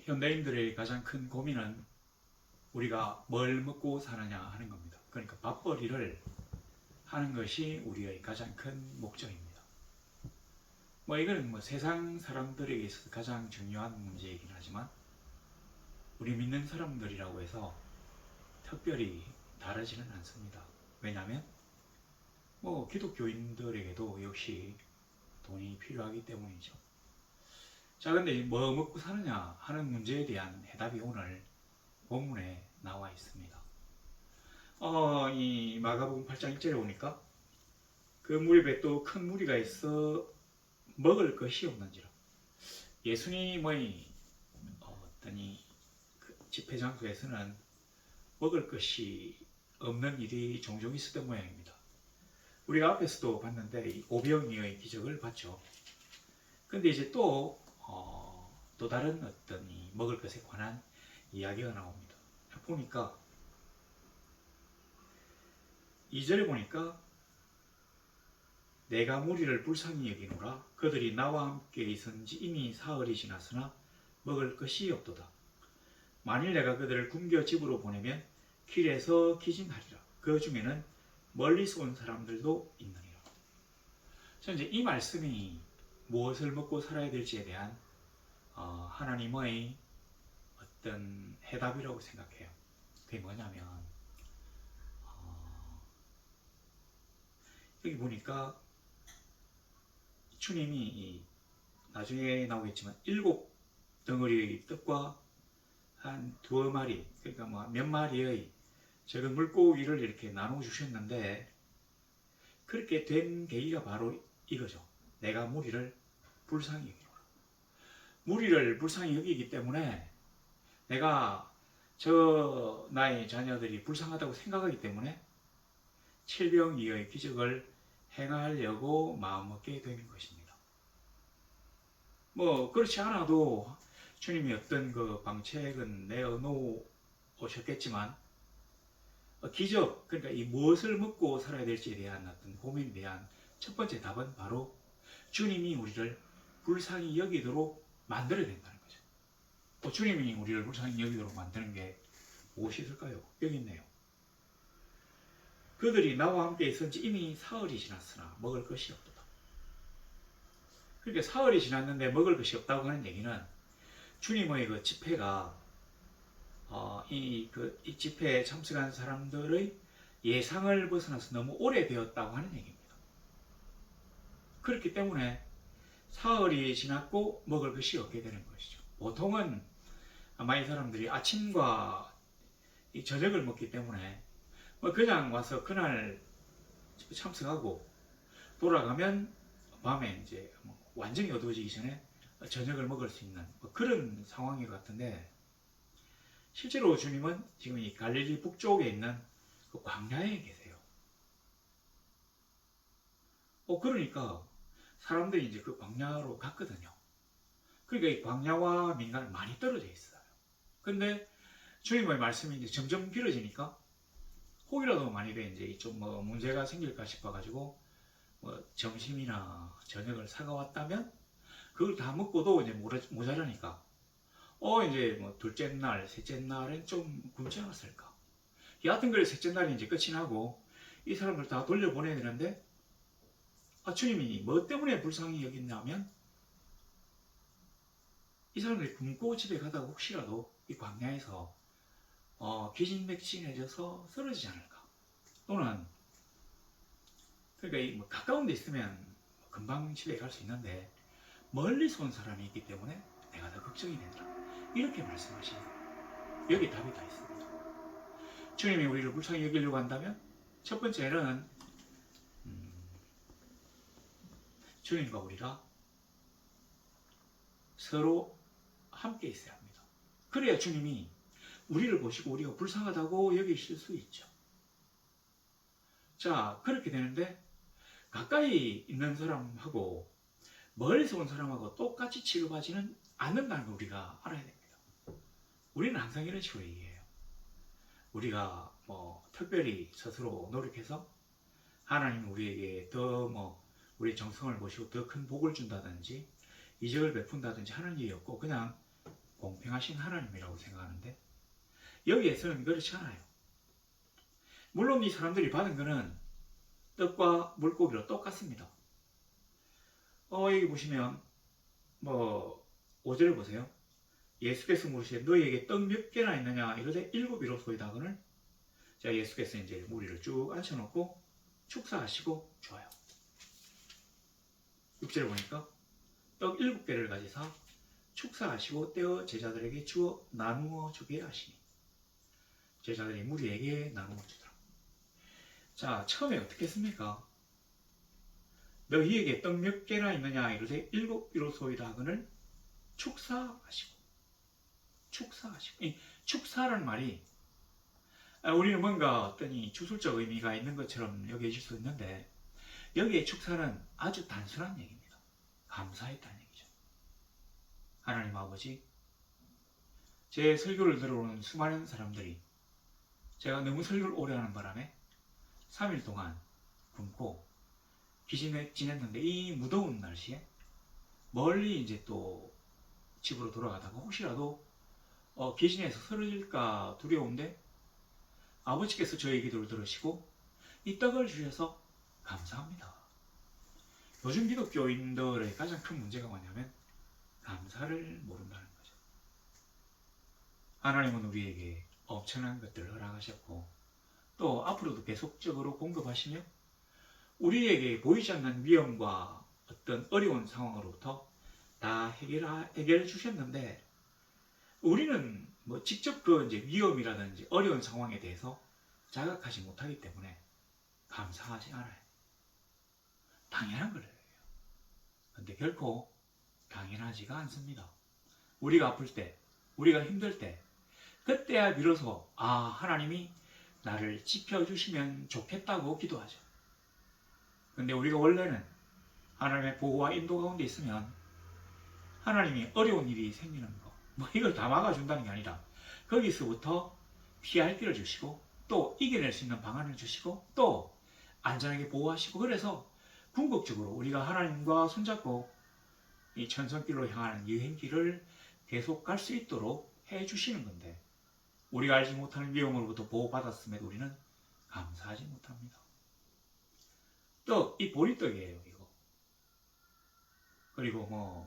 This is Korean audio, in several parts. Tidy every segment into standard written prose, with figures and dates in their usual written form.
현대인들의 가장 큰 고민은 우리가 뭘 먹고 사느냐 하는 겁니다. 그러니까 밥벌이를 하는 것이 우리의 가장 큰 목적입니다. 이거는 세상 사람들에게 있어서 가장 중요한 문제이긴 하지만 우리 믿는 사람들이라고 해서 특별히 다르지는 않습니다. 왜냐하면 기독교인들에게도 역시 돈이 필요하기 때문이죠. 자, 근데 뭐 먹고 사느냐 하는 문제에 대한 해답이 오늘 본문에 나와 있습니다. 이 마가복음 8장 1절에 보니까 그 무리에 또 큰 무리가 있어 먹을 것이 없는지라. 예수님의 어떤 그 집회 장소에서는 먹을 것이 없는 일이 종종 있었던 모양입니다. 우리가 앞에서도 봤는데 이 오병이어의 기적을 봤죠. 근데 이제 또 다른 어떤 이 먹을 것에 관한 이야기가 나옵니다. 보니까 2절에 보니까 내가 무리를 불쌍히 여기노라. 그들이 나와 함께 있은지 이미 사흘이 지났으나 먹을 것이 없도다. 만일 내가 그들을 굶겨 집으로 보내면 길에서 기진하리라. 그 중에는 멀리서 온 사람들도 있느니라. 자, 이제 이 말씀이 무엇을 먹고 살아야 될지에 대한 하나님의 어떤 해답이라고 생각해요. 그게 뭐냐면 여기 보니까 주님이 나중에 나오겠지만 7덩어리의 떡과 한 2마리, 그러니까 몇 마리의 적은 물고기를 이렇게 나눠 주셨는데, 그렇게 된 계기가 바로 이거죠. 내가 무리를 불쌍히 여기노라. 무리를 불쌍히 여기기 때문에 내가 나의 자녀들이 불쌍하다고 생각하기 때문에 칠병이의 기적을 행하려고 마음먹게 되는 것입니다. 그렇지 않아도 주님이 어떤 그 방책은 내어놓으셨겠지만 기적, 그러니까 이 무엇을 먹고 살아야 될지에 대한 어떤 고민에 대한 첫 번째 답은 바로 주님이 우리를 불쌍히 여기도록 만들어야 된다는 거죠. 주님이 우리를 불쌍히 여기도록 만드는 게 무엇이 있을까요? 여기 있네요. 그들이 나와 함께 있은지 이미 사흘이 지났으나 먹을 것이 없도다. 그러니까 사흘이 지났는데 먹을 것이 없다고 하는 얘기는 주님의 그 집회가 이 집회에 참석한 사람들의 예상을 벗어나서 너무 오래되었다고 하는 얘기입니다. 그렇기 때문에 사흘이 지났고 먹을 것이 없게 되는 것이죠. 보통은 아마 이 사람들이 아침과 이 저녁을 먹기 때문에 그냥 와서 그날 참석하고 돌아가면 밤에 이제 완전히 어두워지기 전에 저녁을 먹을 수 있는 그런 상황인 것 같은데, 실제로 주님은 지금 이 갈릴리 북쪽에 있는 그 광야에 계세요. 그러니까 사람들이 이제 그 광야로 갔거든요. 그러니까 이 광야와 민가는 많이 떨어져 있어요. 근데 주님의 말씀이 이제 점점 길어지니까 혹이라도 만일에 이제 좀 문제가 생길까 싶어가지고 점심이나 저녁을 사가왔다면 그걸 다 먹고도 이제 모자라니까 이제 둘째 날, 셋째 날엔 좀 굶지 않았을까. 여하튼 그래 셋째 날이 이제 끝이 나고 이 사람들 다 돌려보내야 되는데 주님이 뭐 때문에 불쌍히 여겼냐면 이 사람들이 굶고 집에 가다가 혹시라도 이 광야에서 기진맥진해져서 쓰러지지 않을까. 또는 그러니까 가까운 데 있으면 금방 집에 갈 수 있는데 멀리서 온 사람이 있기 때문에 내가 더 걱정이 된다. 이렇게 말씀하신 거예요. 여기 답이 다 있습니다. 주님이 우리를 불쌍히 여기려고 한다면 첫 번째는 주님과 우리가 서로 함께 있어야 합니다. 그래야 주님이 우리를 보시고 우리가 불쌍하다고 여기실 수 있죠. 자, 그렇게 되는데 가까이 있는 사람하고 멀리서 온 사람하고 똑같이 취급하지는 않는다는 걸 우리가 알아야 됩니다. 우리는 항상 이런 식으로 얘기해요. 우리가 특별히 스스로 노력해서 하나님 우리에게 더 우리 정성을 보시고 더 큰 복을 준다든지 이적을 베푼다든지 하는 일이 없고 그냥 공평하신 하나님이라고 생각하는데 여기에서는 그렇지 않아요. 물론 이 사람들이 받은 거는 떡과 물고기로 똑같습니다. 여기 보시면 뭐 5절을 보세요. 예수께서 물으시되 너희에게 떡 몇 개나 있느냐 이르되 7이로소이다 하거늘. 자, 예수께서 이제 무리를 쭉 앉혀놓고 축사하시고 줘요. 6절을 보니까 떡 7개를 가지사 축사하시고 떼어 제자들에게 주어 나누어 주게 하시니 제자들이 무리에게 나누어 주더라. 자, 처음에 어떻게 했습니까? 너희에게 떡 몇 개나 있느냐 이르되 7이로소이다 하거늘 축사하시고. 이 축사라는 말이 우리는 뭔가 어떤 이 주술적 의미가 있는 것처럼 여겨질 수 있는데 여기에 축사는 아주 단순한 얘기입니다. 감사했다는 얘기죠. 하나님 아버지, 제 설교를 들어오는 수많은 사람들이 제가 너무 설교를 오래 하는 바람에 3일 동안 굶고 기진에 지냈는데 이 무더운 날씨에 멀리 이제 또 집으로 돌아가다가 혹시라도 기진에서 쓰러질까 두려운데 아버지께서 저의 기도를 들으시고 이 떡을 주셔서 감사합니다. 요즘 기독교인들의 가장 큰 문제가 뭐냐면 감사를 모른다는 거죠. 하나님은 우리에게 엄청난 것들을 허락하셨고 또 앞으로도 계속적으로 공급하시며 우리에게 보이지 않는 위험과 어떤 어려운 상황으로부터 다 해결해 주셨는데 우리는 뭐 직접 그 이제 위험이라든지 어려운 상황에 대해서 자각하지 못하기 때문에 감사하지 않아요. 당연한 거예요. 근데 결코 당연하지가 않습니다. 우리가 아플 때, 우리가 힘들 때, 그때야 비로소 하나님이 나를 지켜주시면 좋겠다고 기도하죠. 근데 우리가 원래는 하나님의 보호와 인도 가운데 있으면 하나님이 어려운 일이 생기는 거, 뭐 이걸 다 막아준다는 게 아니라 거기서부터 피할 길을 주시고 또 이겨낼 수 있는 방안을 주시고 또 안전하게 보호하시고 그래서 궁극적으로 우리가 하나님과 손잡고 이 천성길로 향하는 여행길을 계속 갈 수 있도록 해주시는 건데 우리가 알지 못하는 위험으로부터 보호받았음에도 우리는 감사하지 못합니다. 떡, 이 보리떡이에요 이거. 그리고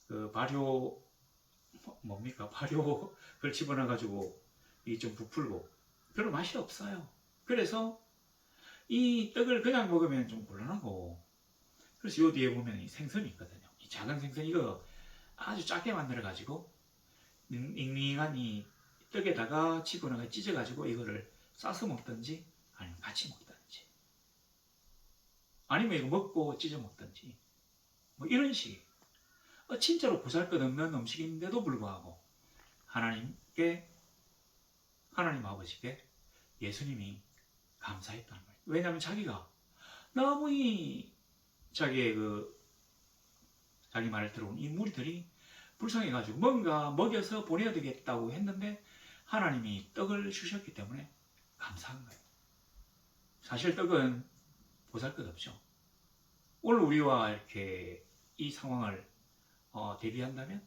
그 발효 뭡니까? 발효 그걸 집어넣어가지고 이 좀 부풀고 별로 맛이 없어요. 그래서 이 떡을 그냥 먹으면 좀 곤란하고 그래서 요 뒤에 보면 이 생선이 있거든요. 이 작은 생선 이거 아주 작게 만들어가지고 닝닝한 이 떡에다가 집어넣어 찢어가지고 이거를 싸서 먹든지 아니면 같이 먹든지 아니면 이거 먹고 찢어 먹든지 뭐 이런 식 진짜로 보잘것없는 음식인데도 불구하고 하나님 아버지께 예수님이 감사했다는 거예요. 왜냐하면 자기가 너무 자기 말을 들어온 이 무리들이 불쌍해가지고 뭔가 먹여서 보내야 되겠다고 했는데 하나님이 떡을 주셨기 때문에 감사한 거예요. 사실 떡은 보잘것없죠. 오늘 우리와 이렇게 이 상황을 대비한다면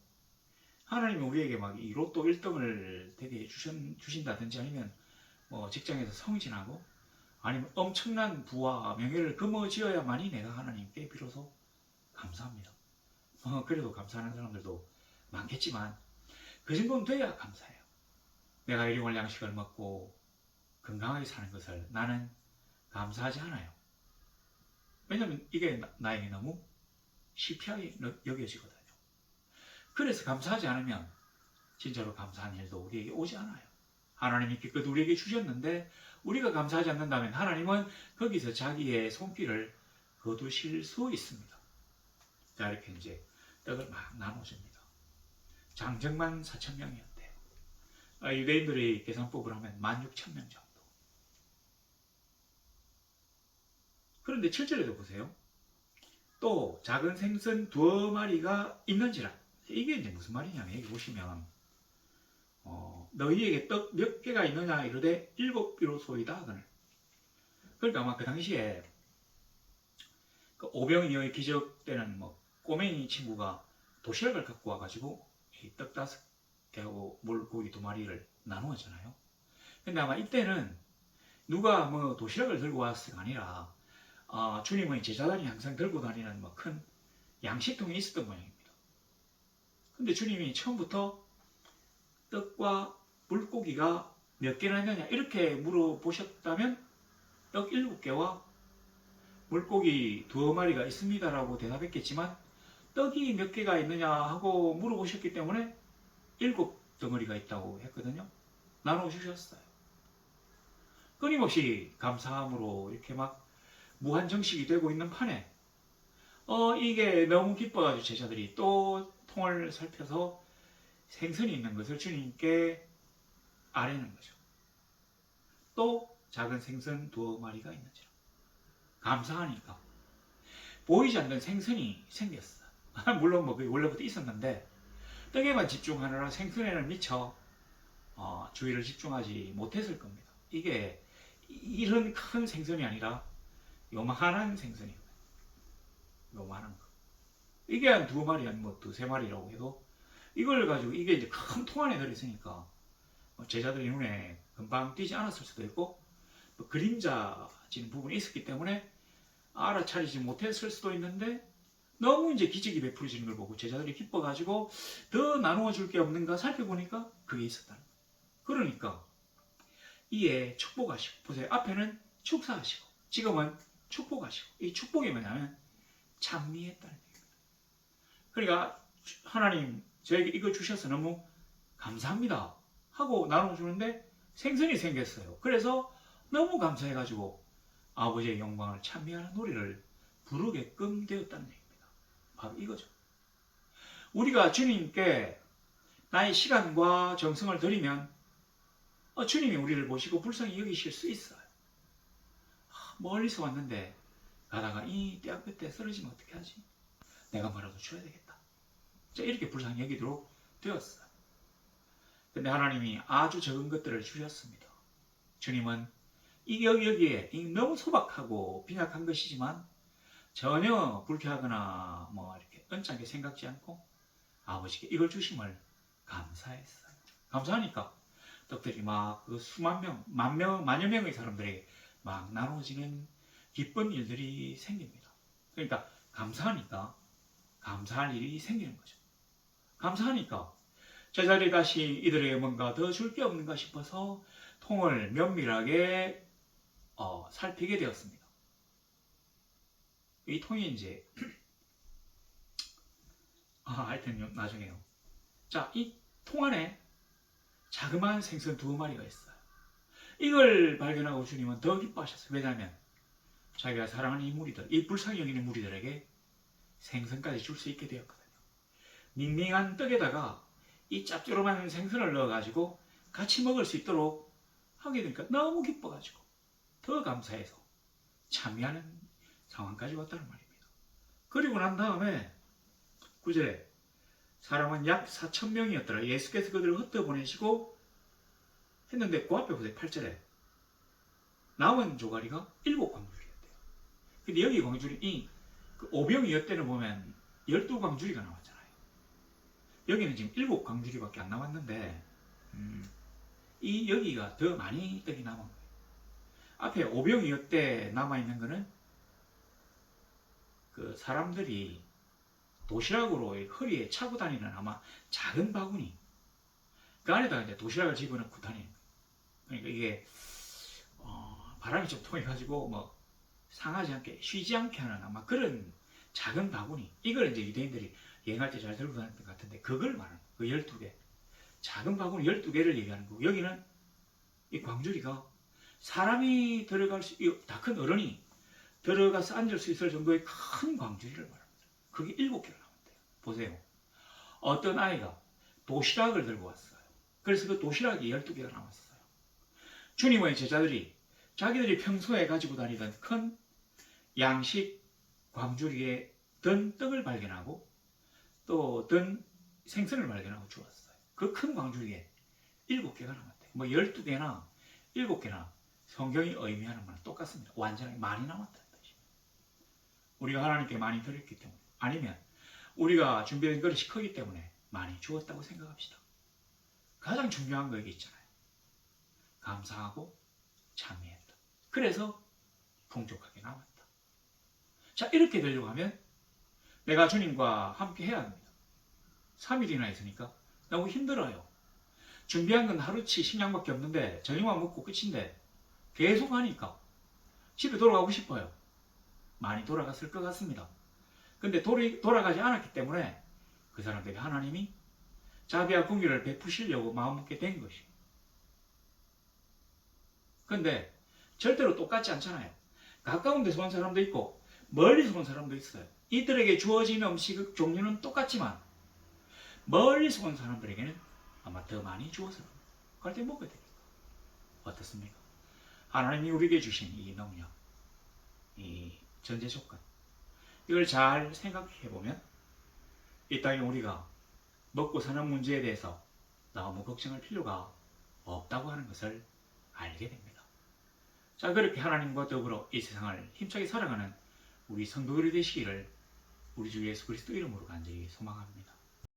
하나님이 우리에게 막 이 로또 1등을 되게 주신다든지 아니면 직장에서 성진하고 아니면 엄청난 부와 명예를 거머쥐어야만이 내가 하나님께 비로소 감사합니다. 그래도 감사하는 사람들도 많겠지만 그 정도는 돼야 감사해요. 내가 일용할 양식을 먹고 건강하게 사는 것을 나는 감사하지 않아요. 왜냐하면 이게 나에게 너무 시피하게 여겨지거든요. 그래서 감사하지 않으면 진짜로 감사한 일도 우리에게 오지 않아요. 하나님이 기껏 우리에게 주셨는데 우리가 감사하지 않는다면 하나님은 거기서 자기의 손길을 거두실 수 있습니다. 자, 이렇게 이제 떡을 막 나눠줍니다. 장정만 4,000명이었대요. 유대인들이 계산법을 하면 16,000명 정도. 그런데 7절에도 보세요. 또 작은 생선 2마리가 있는지라. 이게 이제 무슨 말이냐면 여기 보시면 너희에게 떡 몇 개가 있느냐 이르되 7이로소이다. 그러니까 아마 그 당시에 그 오병이어의 기적 때는 꼬맹이 친구가 도시락을 갖고 와가지고 이 떡 5개하고 물고기 2마리를 나누었잖아요. 근데 아마 이때는 누가 뭐 도시락을 들고 왔을가 아니라 주님의 제자단이 항상 들고 다니는 뭐 큰 양식통이 있었던 모양입니다. 근데 주님이 처음부터 떡과 물고기가 몇 개나 있느냐 이렇게 물어보셨다면 떡 7개와 물고기 2마리가 있습니다라고 대답했겠지만 떡이 몇 개가 있느냐 하고 물어보셨기 때문에 7덩어리가 있다고 했거든요. 나눠주셨어요. 끊임없이 감사함으로 이렇게 막 무한정식이 되고 있는 판에 이게 너무 기뻐가지고 제자들이 또 통을 살펴서 생선이 있는 것을 주님께 아뢰는 거죠. 또 작은 생선 2마리가 있는지라. 감사하니까 보이지 않는 생선이 생겼어. 물론 뭐 그게 원래부터 있었는데 떡에만 집중하느라 생선에는 미처 주의를 집중하지 못했을 겁니다. 이게 이런 큰 생선이 아니라 요만한 생선이에요. 요만한 거. 이게 한 2마리, 한 뭐 2~3마리라고 해도 이걸 가지고 이게 이제 큰 통 안에 들어있으니까 제자들의 눈에 금방 띄지 않았을 수도 있고 뭐 그림자진 부분이 있었기 때문에 알아차리지 못했을 수도 있는데 너무 이제 기적이 베풀어지는 걸 보고 제자들이 기뻐가지고 더 나누어 줄 게 없는가 살펴보니까 그게 있었다는 거예요. 그러니까 이에 축복하시고 보세요. 앞에는 축사하시고 지금은 축복하시고 이 축복이 뭐냐면 찬미했다는 얘기입니다. 그러니까 하나님 저에게 이거 주셔서 너무 감사합니다 하고 나눠주는데 생선이 생겼어요. 그래서 너무 감사해가지고 아버지의 영광을 찬미하는 노래를 부르게끔 되었다는 얘기입니다. 바로 이거죠. 우리가 주님께 나의 시간과 정성을 드리면 주님이 우리를 보시고 불쌍히 여기실 수 있어요. 멀리서 왔는데 가다가 이 떼약볕 때 쓰러지면 어떻게 하지? 내가 뭐라도 줘야 되겠다. 이렇게 불쌍히 여기도록 되었어요. 근데 하나님이 아주 적은 것들을 주셨습니다. 주님은 여기에 너무 소박하고 빈약한 것이지만 전혀 불쾌하거나 뭐 이렇게 언짢게 생각지 않고 아버지께 이걸 주심을 감사했어요. 감사하니까 떡들이 막 그 수만 명, 만여 명의 사람들에게 막 나눠지는 기쁜 일들이 생깁니다. 그러니까 감사하니까 감사할 일이 생기는 거죠. 감사하니까 제자리 다시 이들에게 뭔가 더 줄 게 없는가 싶어서 통을 면밀하게 살피게 되었습니다. 이 통이 이제 하여튼 나중에요. 자, 이 통 안에 자그마한 생선 2마리가 있어요. 이걸 발견하고 주님은 더 기뻐하셨어요. 왜냐하면 자기가 사랑하는 이 무리들, 이 불쌍히 여기는 무리들에게 생선까지 줄 수 있게 되었거든요. 밍밍한 떡에다가 이 짭조름한 생선을 넣어가지고 같이 먹을 수 있도록 하게 되니까 너무 기뻐가지고 더 감사해서 참여하는 상황까지 왔다는 말입니다. 그리고 난 다음에 9절에 사람은 약 4,000명이었더라. 예수께서 그들을 흩어보내시고 했는데 그 앞에 보세요. 8절에 남은 조가리가 7광줄이었대요. 근데 여기 광줄이 그 오병이어때는 보면 12광줄이가 나왔잖아요. 여기는 지금 7광줄이밖에 안 나왔는데 여기가 더 많이 떡이 남은 거예요. 앞에 오병이어때 남아있는 거는 그 사람들이 도시락으로 허리에 차고 다니는 아마 작은 바구니 그 안에다가 이제 도시락을 집어넣고 다니는 거예요. 그러니까 이게 바람이 좀 통해가지고 뭐 상하지 않게 쉬지 않게 하는 아마 그런 작은 바구니 이걸 이제 유대인들이 여행할 때 잘 들고 다녔던 것 같은데 그걸 말하는 거예요. 그 12개 작은 바구니 12개를 얘기하는 거고 여기는 이 광주리가 사람이 들어갈 수 다 큰 어른이 들어가서 앉을 수 있을 정도의 큰 광주리를 말합니다. 그게 7개가 나온대요. 보세요. 어떤 아이가 도시락을 들고 왔어요. 그래서 그 도시락이 12개가 남았어요. 주님의 제자들이 자기들이 평소에 가지고 다니던 큰 양식 광주리에 든 떡을 발견하고 또 든 생선을 발견하고 주었어요. 그 큰 광주리에 7개가 남았대요. 뭐 12개나 7개나 성경이 의미하는 것은 똑같습니다. 완전히 많이 남았다는 뜻입니다. 우리가 하나님께 많이 드렸기 때문에 아니면 우리가 준비된 그릇이 크기 때문에 많이 주었다고 생각합시다. 가장 중요한 거 여기 있잖아요. 감사하고 참여했다. 그래서 풍족하게 남았다. 자, 이렇게 되려고 하면 내가 주님과 함께 해야 합니다. 3일이나 있으니까 너무 힘들어요. 준비한 건 하루치 식량밖에 없는데 저녁만 먹고 끝인데 계속 하니까 집에 돌아가고 싶어요. 많이 돌아갔을 것 같습니다. 근데 돌아가지 않았기 때문에 그 사람들이 하나님이 자비와 긍휼을 베푸시려고 마음먹게 된 것이에요. 근데 절대로 똑같지 않잖아요. 가까운 데서 온 사람도 있고 멀리서 온 사람도 있어요. 이들에게 주어진 음식 종류는 똑같지만 멀리서 온 사람들에게는 아마 더 많이 주어서 그럴 때 먹어야 됩니다. 어떻습니까? 하나님이 우리에게 주신 이 능력, 이 전제 조건, 이걸 잘 생각해보면 이 땅에 우리가 먹고 사는 문제에 대해서 너무 걱정할 필요가 없다고 하는 것을 알게 됩니다. 자, 그렇게 하나님과 더불어 이 세상을 힘차게 살아가는 우리 성도들이 되시기를 우리 주 예수 그리스도 이름으로 간절히 소망합니다.